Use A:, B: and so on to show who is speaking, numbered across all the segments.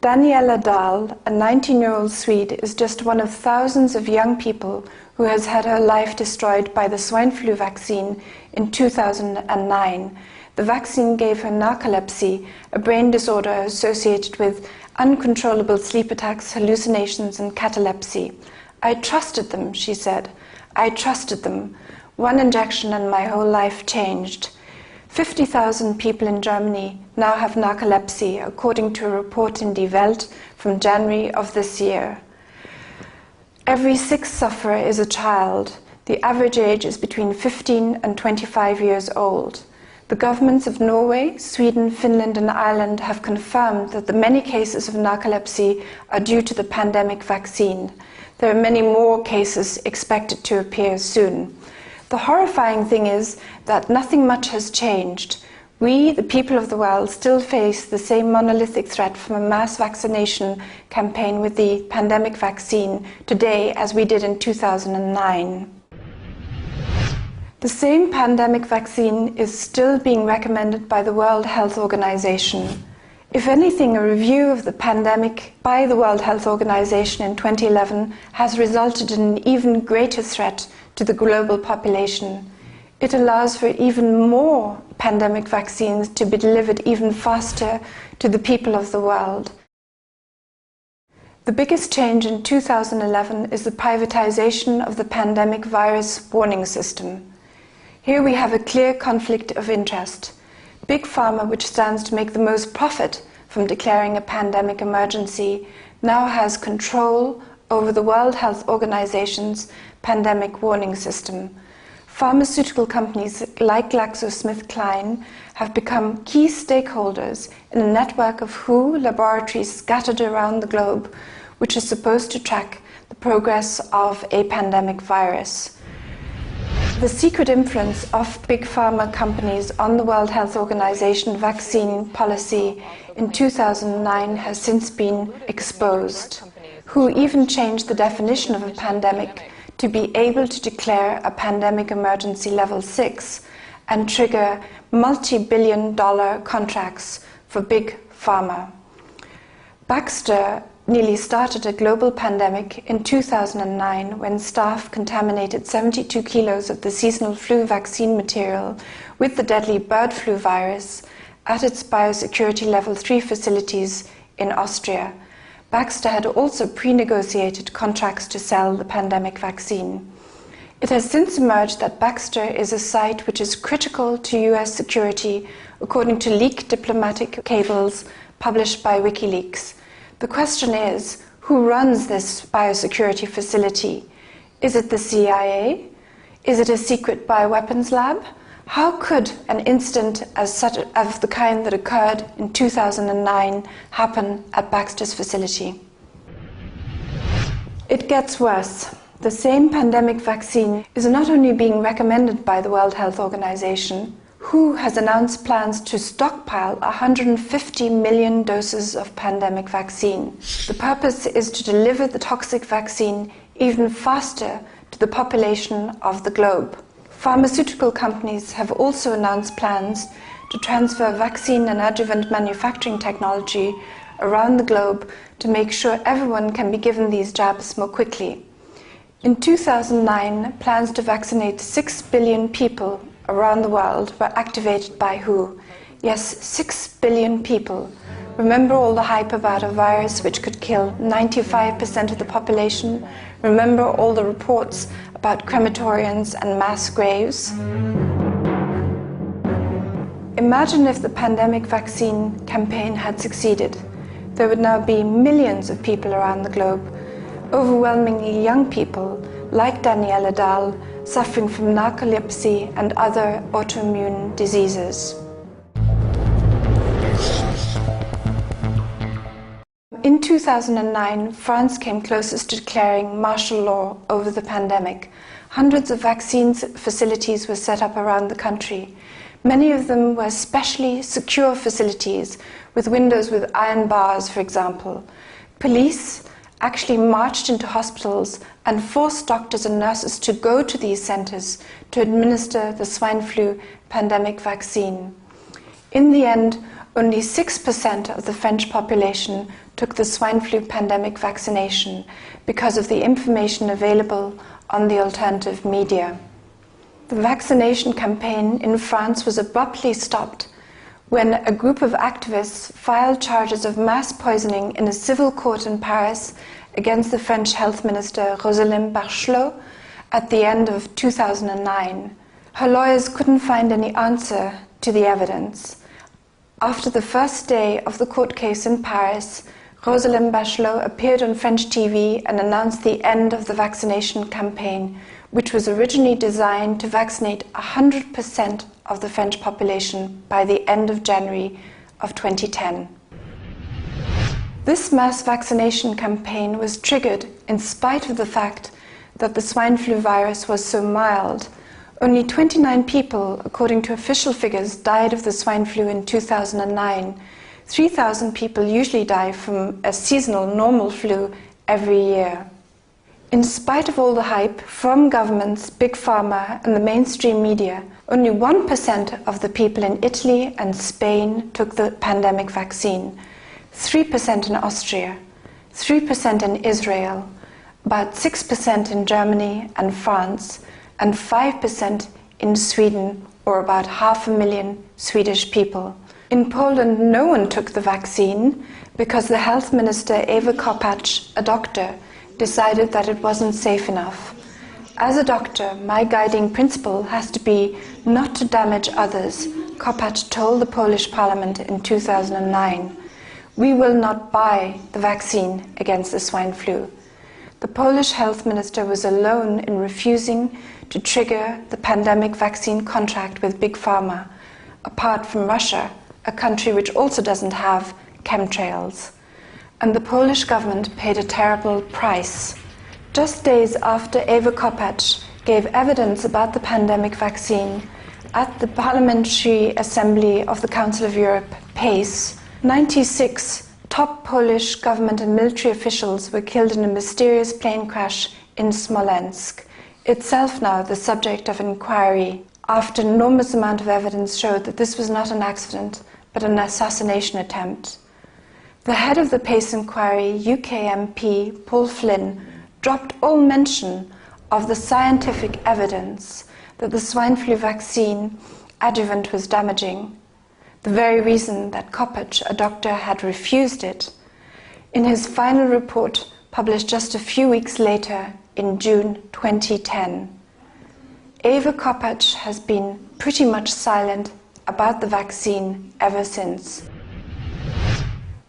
A: Daniela Dahl, a 19-year-old Swede, is just one of thousands of young people who has had her life destroyed by the swine flu vaccine in 2009. The vaccine gave her narcolepsy, a brain disorder associated with uncontrollable sleep attacks, hallucinations, and catalepsy. "I trusted them," she said. "I trusted them. One injection and my whole life changed." 50,000 people in Germany now have narcolepsy, according to a report in Die Welt from January of this year. Every sixth sufferer is a child. The average age is between 15 and 25 years old. The governments of Norway, Sweden, Finland, and Ireland have confirmed that the many cases of narcolepsy are due to the pandemic vaccine. There are many more cases expected to appear soon. The horrifying thing is that nothing much has changed. We, the people of the world, still face the same monolithic threat from a mass vaccination campaign with the pandemic vaccine today as we did in 2009. The same pandemic vaccine is still being recommended by the World Health Organization. If anything, a review of the pandemic by the World Health Organization in 2011 has resulted in an even greater threat to the global population. It allows for even more pandemic vaccines to be delivered even faster to the people of the world. The biggest change in 2011 is the privatization of the pandemic virus warning system. Here we have a clear conflict of interest. Big Pharma, which stands to make the most profit from declaring a pandemic emergency, now has control over the World Health Organization's pandemic warning system. Pharmaceutical companies like GlaxoSmithKline have become key stakeholders in a network of WHO laboratories scattered around the globe, which is supposed to track the progress of a pandemic virus. The secret influence of big pharma companies on the World Health Organization vaccine policy in 2009 has since been exposed. WHO even changed the definition of a pandemic to be able to declare a pandemic emergency level 6 and trigger multi-billion-dollar contracts for big pharma. Baxter nearly started a global pandemic in 2009 when staff contaminated 72 kilos of the seasonal flu vaccine material with the deadly bird flu virus at its biosecurity level 3 facilities in Austria. Baxter had also pre-negotiated contracts to sell the pandemic vaccine. It has since emerged that Baxter is a site which is critical to US security, according to leaked diplomatic cables published by WikiLeaks. The question is, who runs this biosecurity facility? Is it the CIA? Is it a secret bioweapons lab? How could an incident of the kind that occurred in 2009 happen at Baxter's facility? It gets worse. The same pandemic vaccine is not only being recommended by the World Health Organization. WHO has announced plans to stockpile 150 million doses of pandemic vaccine. The purpose is to deliver the toxic vaccine even faster to the population of the globe. Pharmaceutical companies have also announced plans to transfer vaccine and adjuvant manufacturing technology around the globe to make sure everyone can be given these jabs more quickly. In 2009, plans to vaccinate 6 billion people around the world were activated by WHO. Yes, 6 billion people. Remember all the hype about a virus which could kill 95% of the population? Remember all the reports about crematoriums and mass graves? Imagine if the pandemic vaccine campaign had succeeded. There would now be millions of people around the globe, overwhelmingly young people like Daniela Dahl, suffering from narcolepsy and other autoimmune diseases. In 2009, France came closest to declaring martial law over the pandemic. Hundreds of vaccine facilities were set up around the country. Many of them were specially secure facilities with windows with iron bars, for example. Police actually marched into hospitals and forced doctors and nurses to go to these centers to administer the swine flu pandemic vaccine. In the end, only 6% of the French population took took the swine flu pandemic vaccination because of the information available on the alternative media. The vaccination campaign in France was abruptly stopped when a group of activists filed charges of mass poisoning in a civil court in Paris against the French health minister Roselyne Bachelot at the end of 2009. Her lawyers couldn't find any answer to the evidence. After the first day of the court case in Paris, Roselyne Bachelot appeared on French TV and announced the end of the vaccination campaign, which was originally designed to vaccinate 100% of the French population by the end of January of 2010. This mass vaccination campaign was triggered in spite of the fact that the swine flu virus was so mild. Only 29 people, according to official figures, died of the swine flu in 2009. 3,000 people usually die from a seasonal normal flu every year. In spite of all the hype from governments, big pharma and the mainstream media, only 1% of the people in Italy and Spain took the pandemic vaccine, 3% in Austria, 3% in Israel, about 6% in Germany and France, and 5% in Sweden, or about 500,000 Swedish people. In Poland, no one took the vaccine because the health minister Eva Kopacz, a doctor, decided that it wasn't safe enough. As a doctor, my guiding principle has to be not to damage others, Kopacz told the Polish parliament in 2009. We will not buy the vaccine against the swine flu. The Polish health minister was alone in refusing to trigger the pandemic vaccine contract with Big Pharma, apart from Russia, a country which also doesn't have chemtrails. And the Polish government paid a terrible price. Just days after Eva Kopacz gave evidence about the pandemic vaccine at the Parliamentary Assembly of the Council of Europe, PACE, 96 top Polish government and military officials were killed in a mysterious plane crash in Smolensk, itself now the subject of inquiry, after an enormous amount of evidence showed that this was not an accident, but an assassination attempt. The head of the PACE inquiry, UK MP Paul Flynn, dropped all mention of the scientific evidence that the swine flu vaccine adjuvant was damaging, the very reason that Kopacz, a doctor, had refused it. In his final report, published just a few weeks later, in June 2010, Eva Kopacz has been pretty much silent about the vaccine ever since.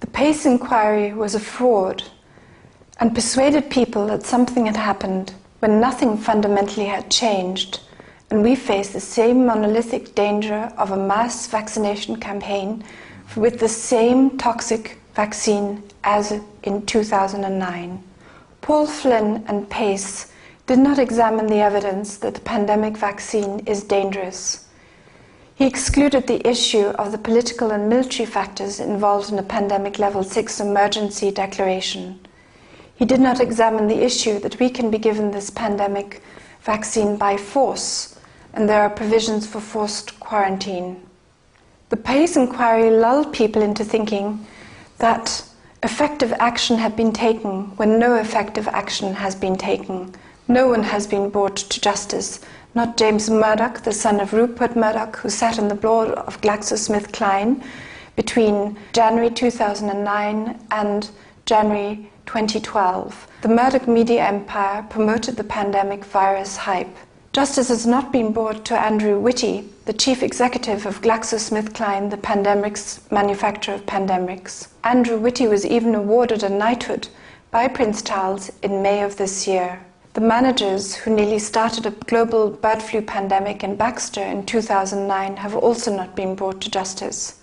A: The PACE inquiry was a fraud and persuaded people that something had happened when nothing fundamentally had changed, and we face the same monolithic danger of a mass vaccination campaign with the same toxic vaccine as in 2009. Paul Flynn and PACE did not examine the evidence that the pandemic vaccine is dangerous. He excluded the issue of the political and military factors involved in a pandemic level 6 emergency declaration. He did not examine the issue that we can be given this pandemic vaccine by force, and there are provisions for forced quarantine. The PACE inquiry lulled people into thinking that effective action had been taken when no effective action has been taken. No one has been brought to justice, not James Murdoch, the son of Rupert Murdoch, who sat on the board of GlaxoSmithKline between January 2009 and January 2012. The Murdoch media empire promoted the pandemic virus hype. Justice has not been brought to Andrew Whitty, the chief executive of GlaxoSmithKline, the pandemics manufacturer of pandemics. Andrew Whitty was even awarded a knighthood by Prince Charles in May of this year. The managers who nearly started a global bird flu pandemic in Baxter in 2009 have also not been brought to justice.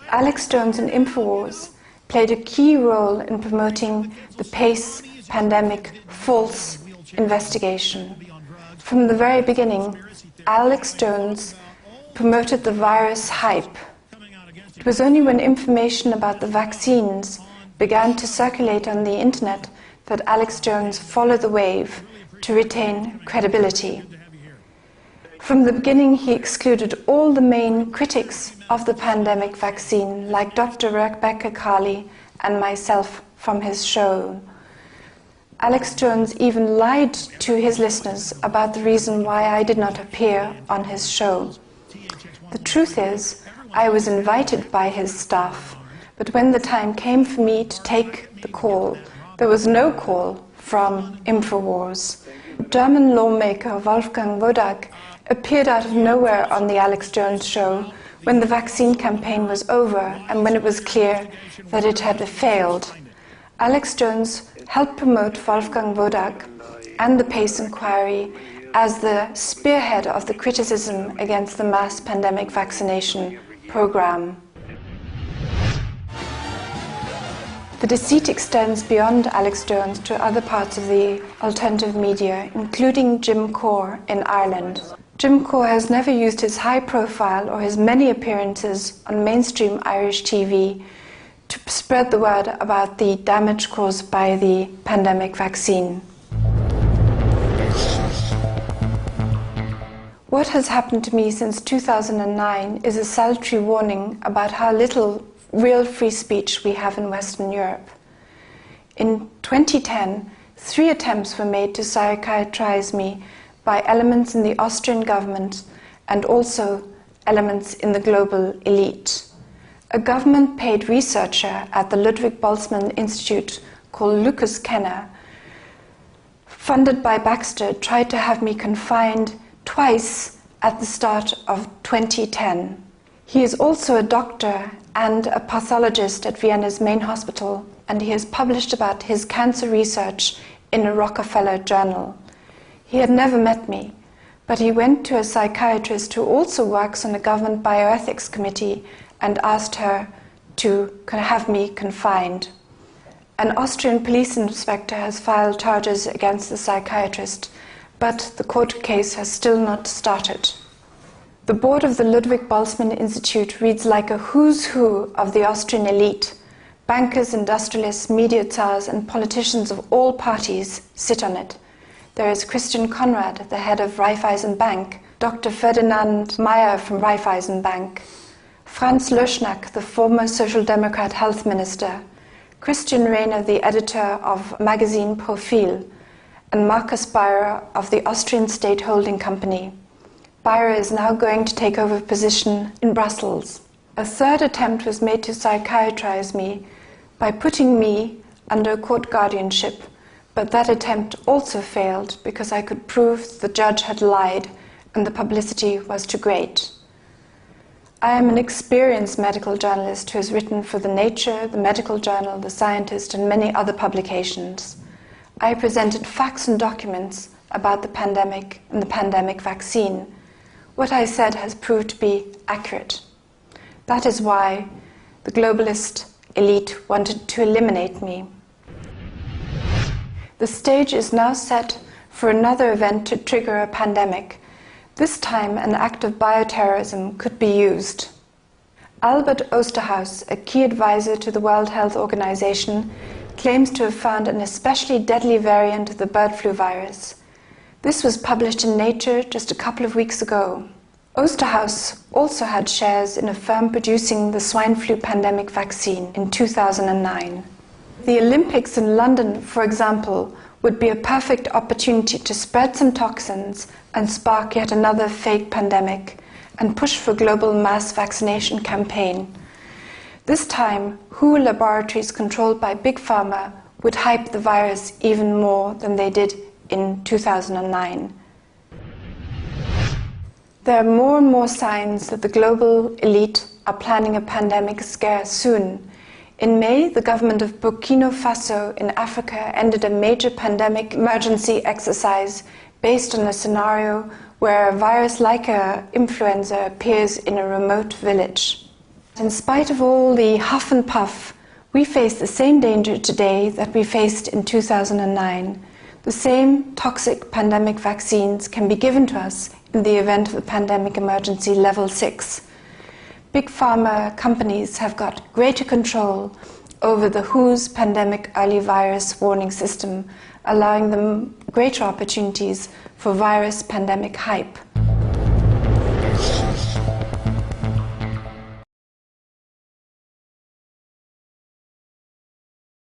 A: Alex Jones and InfoWars played a key role in promoting the PACE pandemic false investigation. From the very beginning, Alex Jones promoted the virus hype. It was only when information about the vaccines began to circulate on the internet that Alex Jones followed the wave to retain credibility. From the beginning, he excluded all the main critics of the pandemic vaccine, like Dr. Rebecca Carley and myself from his show. Alex Jones even lied to his listeners about the reason why I did not appear on his show. The truth is, I was invited by his staff, but when the time came for me to take the call, there was no call from InfoWars. German lawmaker Wolfgang Wodak appeared out of nowhere on the Alex Jones show when the vaccine campaign was over and when it was clear that it had failed. Alex Jones helped promote Wolfgang Wodak and the PACE inquiry as the spearhead of the criticism against the mass pandemic vaccination program. The deceit extends beyond Alex Jones to other parts of the alternative media, including Jim Core in Ireland. Jim Core has never used his high profile or his many appearances on mainstream Irish TV to spread the word about the damage caused by the pandemic vaccine. What has happened to me since 2009 is a salutary warning about how little real free speech we have in Western Europe. In 2010, 3 attempts were made to psychiatrize me by elements in the Austrian government and also elements in the global elite. A government-paid researcher at the Ludwig Boltzmann Institute called Lucas Kenner, funded by Baxter, tried to have me confined twice at the start of 2010. He is also a doctor and a pathologist at Vienna's main hospital, and he has published about his cancer research in a Rockefeller journal. He had never met me, but he went to a psychiatrist who also works on a government bioethics committee and asked her to have me confined. An Austrian police inspector has filed charges against the psychiatrist, but the court case has still not started. The board of the Ludwig Boltzmann Institute reads like a who's who of the Austrian elite. Bankers, industrialists, media tsars, and politicians of all parties sit on it. There is Christian Konrad, the head of Raiffeisen Bank, Dr. Ferdinand Mayer from Raiffeisen Bank, Franz Löschnack, the former Social Democrat health minister, Christian Rehner, the editor of magazine Profil, and Markus Bayer of the Austrian State Holding Company. Bayer is now going to take over position in Brussels. A third attempt was made to psychiatrize me by putting me under court guardianship, but that attempt also failed because I could prove the judge had lied and the publicity was too great. I am an experienced medical journalist who has written for the Nature, the Medical Journal, the Scientist, and many other publications. I presented facts and documents about the pandemic and the pandemic vaccine. What I said has proved to be accurate. That is why the globalist elite wanted to eliminate me. The stage is now set for another event to trigger a pandemic. This time, an act of bioterrorism could be used. Albert Osterhaus, a key advisor to the World Health Organization, claims to have found an especially deadly variant of the bird flu virus. This was published in Nature just a couple of weeks ago. Osterhaus also had shares in a firm producing the swine flu pandemic vaccine in 2009. The Olympics in London, for example, would be a perfect opportunity to spread some toxins and spark yet another fake pandemic and push for a global mass vaccination campaign. This time, WHO laboratories controlled by Big Pharma would hype the virus even more than they did in 2009. There are more and more signs that the global elite are planning a pandemic scare soon. In May, the government of Burkina Faso in Africa ended a major pandemic emergency exercise based on a scenario where a virus like influenza appears in a remote village. In spite of all the huff and puff, we face the same danger today that we faced in 2009. The same toxic pandemic vaccines can be given to us in the event of a pandemic emergency level 6. Big pharma companies have got greater control over the WHO's pandemic early virus warning system, allowing them greater opportunities for virus pandemic hype.